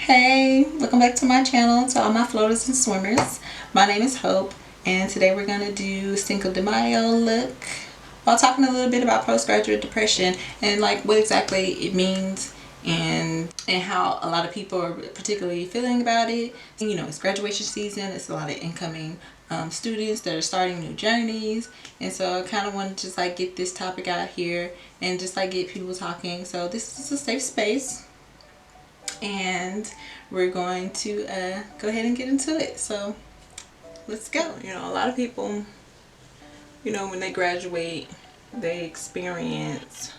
Hey, welcome back to my channel, to all my floaters and swimmers. My name is Hope, and today we're going to do Cinco de Mayo look while talking a little bit about postgraduate depression and like what exactly it means and how a lot of people are particularly feeling about it. You know, it's graduation season. It's a lot of incoming students that are starting new journeys, and so I kind of want to just like get this topic out here and just like get people talking. So this is a safe space, and we're going to go ahead and get into it. So let's go. You know, a lot of people, you know, when they graduate, they experience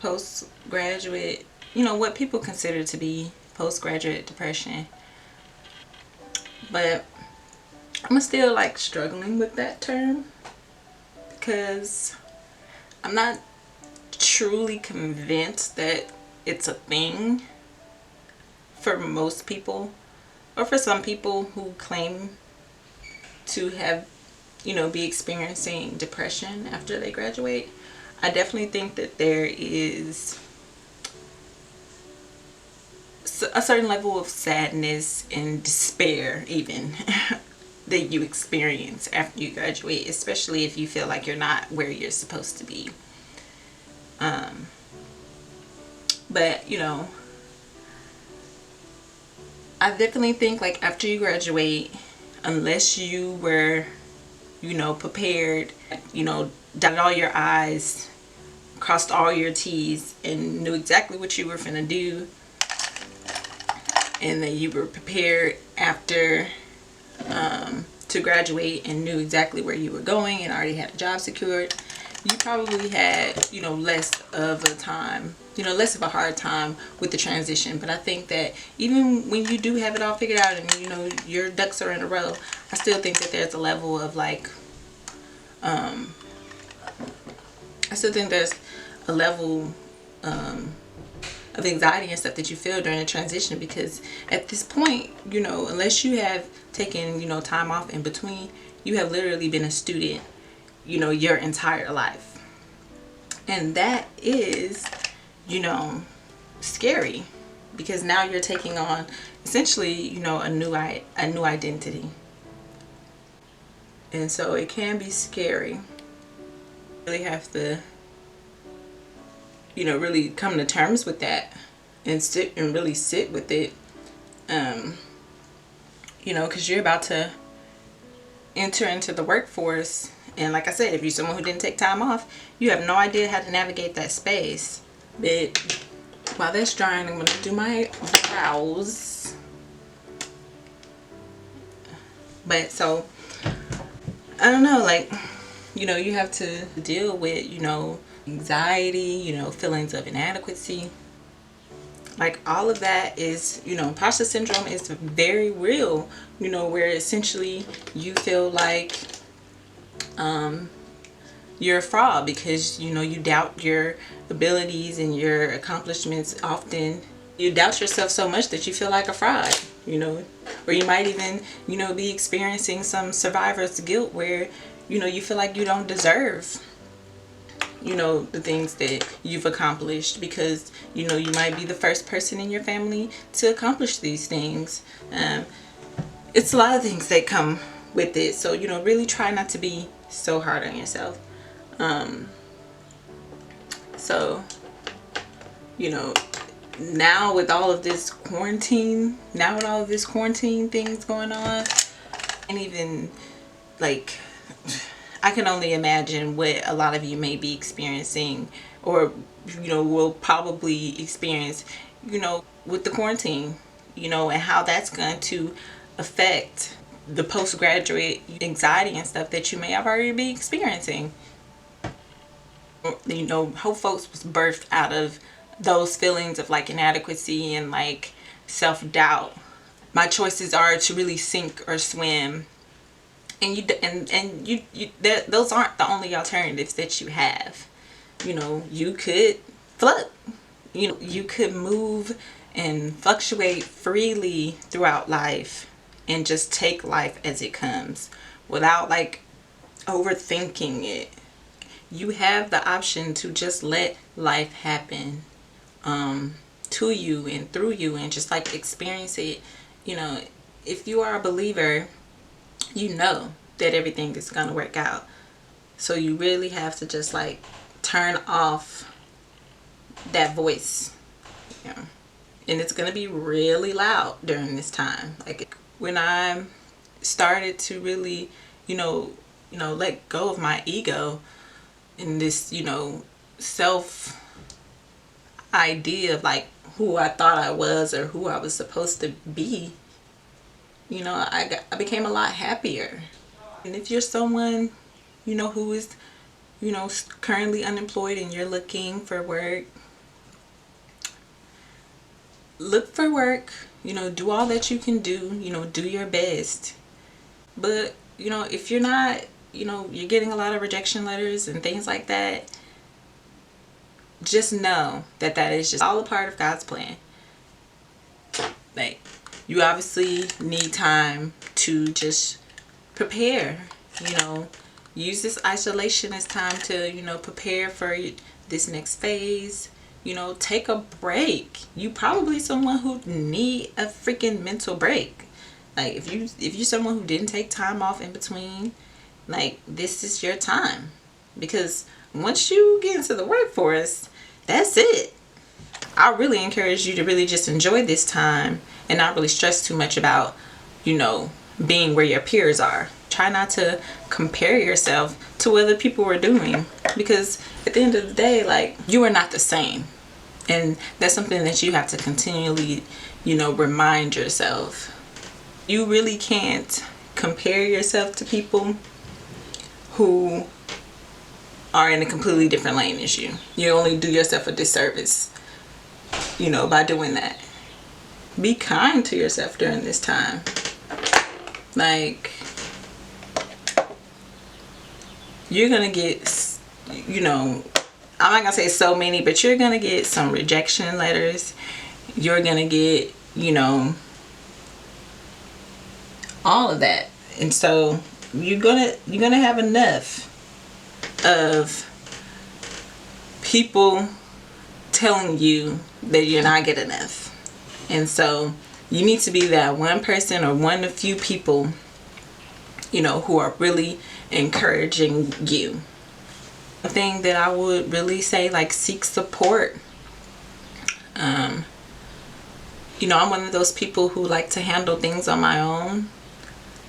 postgraduate, you know, what people consider to be postgraduate depression. But I'm still like struggling with that term because I'm not truly convinced that it's a thing for most people, or for some people who claim to have, you know, be experiencing depression after they graduate. I definitely think that there is a certain level of sadness and despair even that you experience after you graduate, especially if you feel like you're not where you're supposed to be. But you know, I definitely think like after you graduate, unless you were, you know, prepared, you know, dotted all your I's, crossed all your T's, and knew exactly what you were finna do, and that you were prepared after to graduate and knew exactly where you were going and already had a job secured, you probably had, you know, less of a hard time with the transition. But I think that even when you do have it all figured out and, you know, your ducks are in a row, I still think that there's a level of like I still think there's a level of anxiety and stuff that you feel during the transition, because at this point, you know, unless you have taken, you know, time off in between, you have literally been a student, you know, your entire life. And that is, you know, scary, because now you're taking on essentially, you know, a new identity. And so it can be scary. You really have to, you know, really come to terms with that and really sit with it. You know, because you're about to enter into the workforce, and like I said, if you're someone who didn't take time off, you have no idea how to navigate that space. But while that's drying, I'm gonna do my brows. But so I don't know, like, you know, you have to deal with, you know, anxiety, you know, feelings of inadequacy. Like all of that is, you know, imposter syndrome is very real, you know, where essentially you feel like you're a fraud because, you know, you doubt your abilities and your accomplishments. Often you doubt yourself so much that you feel like a fraud, you know, or you might even, you know, be experiencing some survivor's guilt where, you know, you feel like you don't deserve, you know, the things that you've accomplished, because, you know, you might be the first person in your family to accomplish these things. It's a lot of things that come with it. So, you know, really try not to be so hard on yourself. So, you know, now with all of this quarantine things going on, and even like, I can only imagine what a lot of you may be experiencing, or, you know, will probably experience, you know, with the quarantine, you know, and how that's going to affect the postgraduate anxiety and stuff that you may have already be experiencing. You know, Hope Folks was birthed out of those feelings of like inadequacy and like self-doubt. My choices are to really sink or swim. And those aren't the only alternatives that you have. You know, you could float. You know, you could move and fluctuate freely throughout life and just take life as it comes without like overthinking it. You have the option to just let life happen. to you and through you, and just like experience it. You know, if you are a believer, you know that everything is gonna work out. So you really have to just like turn off that voice. Yeah. And it's gonna be really loud during this time. Like when I started to really, let go of my ego and this, self idea of like who I thought I was or who I was supposed to be, I became a lot happier. And if you're someone, who is, currently unemployed and you're looking for work, look for work, do all that you can do, do your best. But, if you're not, you're getting a lot of rejection letters and things like that, just know that that is just all a part of God's plan. Like, you obviously need time to just prepare, use this isolation as time to, prepare for this next phase. Take a break. You probably someone who need a freaking mental break. Like if you're someone who didn't take time off in between, like this is your time. Because once you get into the workforce, that's it. I really encourage you to really just enjoy this time and not really stress too much about, being where your peers are. Try not to compare yourself to what other people are doing, because at the end of the day, like, you are not the same. And that's something that you have to continually, remind yourself. You really can't compare yourself to people who are in a completely different lane as you. You only do yourself a disservice, by doing that. Be kind to yourself during this time. Like, you're gonna get, I'm not gonna say so many, but you're gonna get some rejection letters. You're gonna get, all of that. And so you're gonna have enough of people telling you that you're not good enough. And so you need to be that one person or one of few people, who are really encouraging you. The thing that I would really say, like, seek support. I'm one of those people who like to handle things on my own.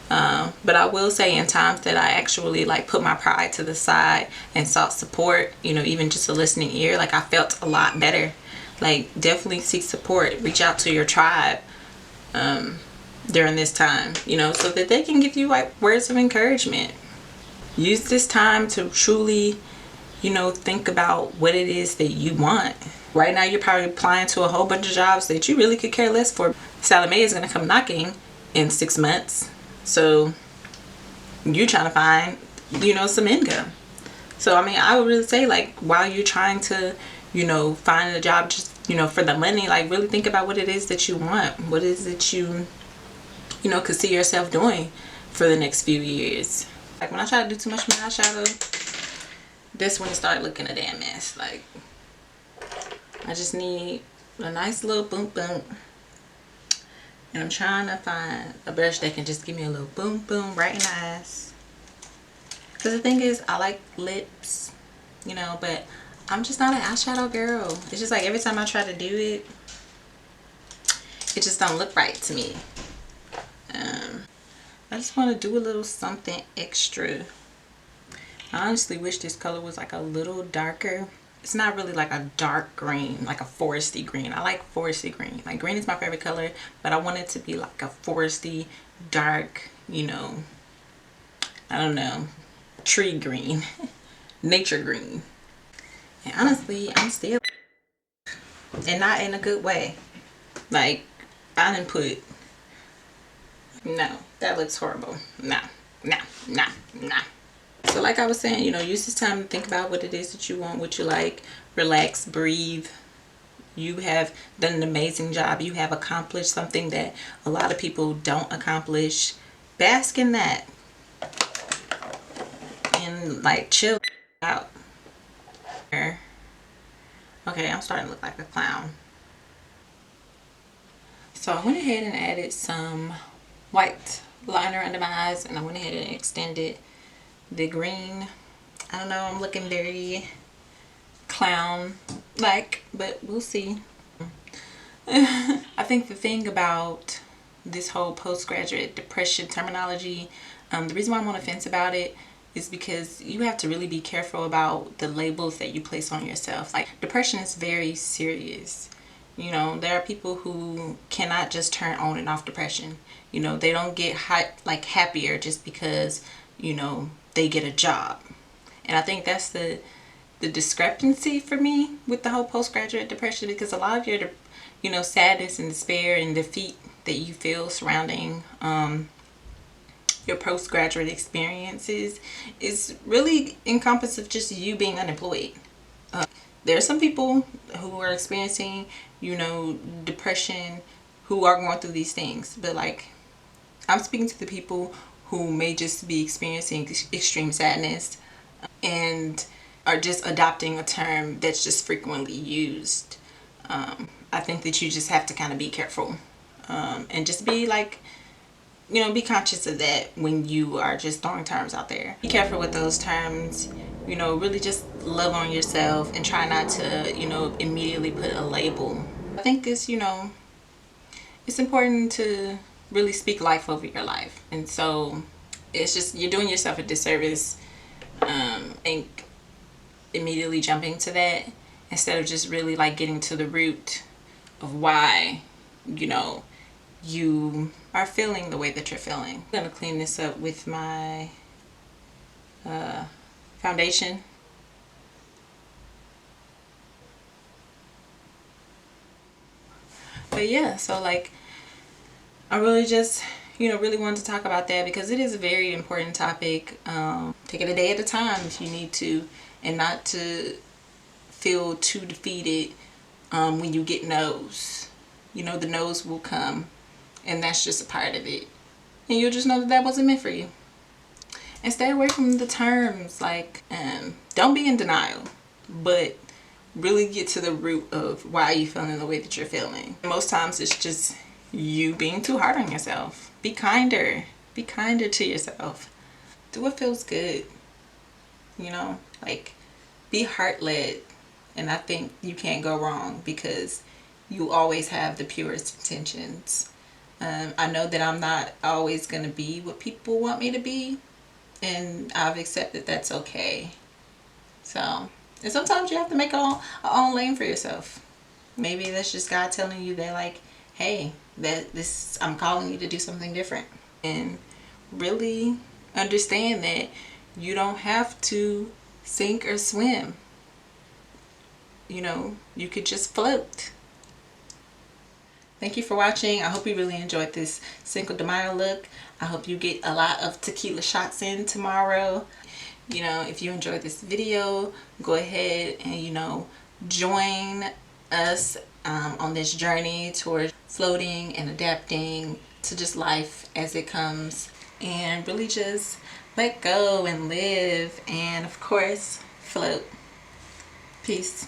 But I will say in times that I actually like put my pride to the side and sought support, even just a listening ear, like I felt a lot better. Like, definitely seek support. Reach out to your tribe during this time, so that they can give you like words of encouragement. Use this time to truly, think about what it is that you want. Right now, you're probably applying to a whole bunch of jobs that you really could care less for. Salome is going to come knocking in 6 months. So you're trying to find, some income. So, I mean, I would really say, like, while you're trying to, find a job just, for the money, like, really think about what it is that you want. What is it you, could see yourself doing for the next few years. Like, when I try to do too much with my eyeshadow, this one started looking a damn mess. Like, I just need a nice little boom boom. And I'm trying to find a brush that can just give me a little boom boom right in the eyes. Because the thing is, I like lips, but I'm just not an eyeshadow girl. It's just like every time I try to do it, it just don't look right to me. I just want to do a little something extra. I honestly wish this color was like a little darker. It's not really like a dark green, like a foresty green. I like foresty green. Like, green is my favorite color, but I want it to be like a foresty, dark, I don't know, tree green, nature green. And honestly, I'm still, and not in a good way. Like, I didn't put, no, that looks horrible. No. So like I was saying, use this time to think about what it is that you want, what you like, relax, breathe. You have done an amazing job. You have accomplished something that a lot of people don't accomplish. Bask in that. And like chill out. Okay, I'm starting to look like a clown. So I went ahead and added some white liner under my eyes, and I went ahead and extended the green. I don't know, I'm looking very clown like, but we'll see. I think the thing about this whole postgraduate depression terminology, the reason why I'm on the fence about it is because you have to really be careful about the labels that you place on yourself. Like, depression is very serious. You know, there are people who cannot just turn on and off depression. You know, they don't get happier just because, you know, they get a job. And I think that's the discrepancy for me with the whole postgraduate depression, because a lot of your, you know, sadness and despair and defeat that you feel surrounding your postgraduate experiences is really encompassed of just you being unemployed. There are some people who are experiencing, you know, depression, who are going through these things, but like, I'm speaking to the people who may just be experiencing extreme sadness and are just adopting a term that's just frequently used. I think that you just have to kind of be careful, and just be like, you know, be conscious of that when you are just throwing terms out there. Be careful with those terms. You know, really just love on yourself and try not to, you know, immediately put a label. I think it's, you know, it's important to really speak life over your life. And so it's just, you're doing yourself a disservice, and immediately jumping to that instead of just really like getting to the root of why, you know, you are feeling the way that you're feeling. I'm gonna clean this up with my foundation. But yeah, so like, I really just, you know, really wanted to talk about that because it is a very important topic. Take it a day at a time if you need to, and not to feel too defeated when you get no's. You know, the no's will come, and that's just a part of it. And you'll just know that that wasn't meant for you. And stay away from the terms, like, don't be in denial, but really get to the root of why you're feeling the way that you're feeling. Most times it's just you being too hard on yourself. Be kinder. Be kinder to yourself. Do what feels good. You know, like, be heart-led. And I think you can't go wrong because you always have the purest intentions. I know that I'm not always going to be what people want me to be, and I've accepted that's okay. So, and sometimes you have to make a own lane for yourself. Maybe that's just God telling you that, like, hey, I'm calling you to do something different. And really understand that you don't have to sink or swim. You know, you could just float. Thank you for watching. I hope you really enjoyed this Cinco de Mayo look. I hope you get a lot of tequila shots in tomorrow. You know, if you enjoyed this video, go ahead and, you know, join us on this journey towards floating and adapting to just life as it comes, and really just let go and live, and of course float. Peace.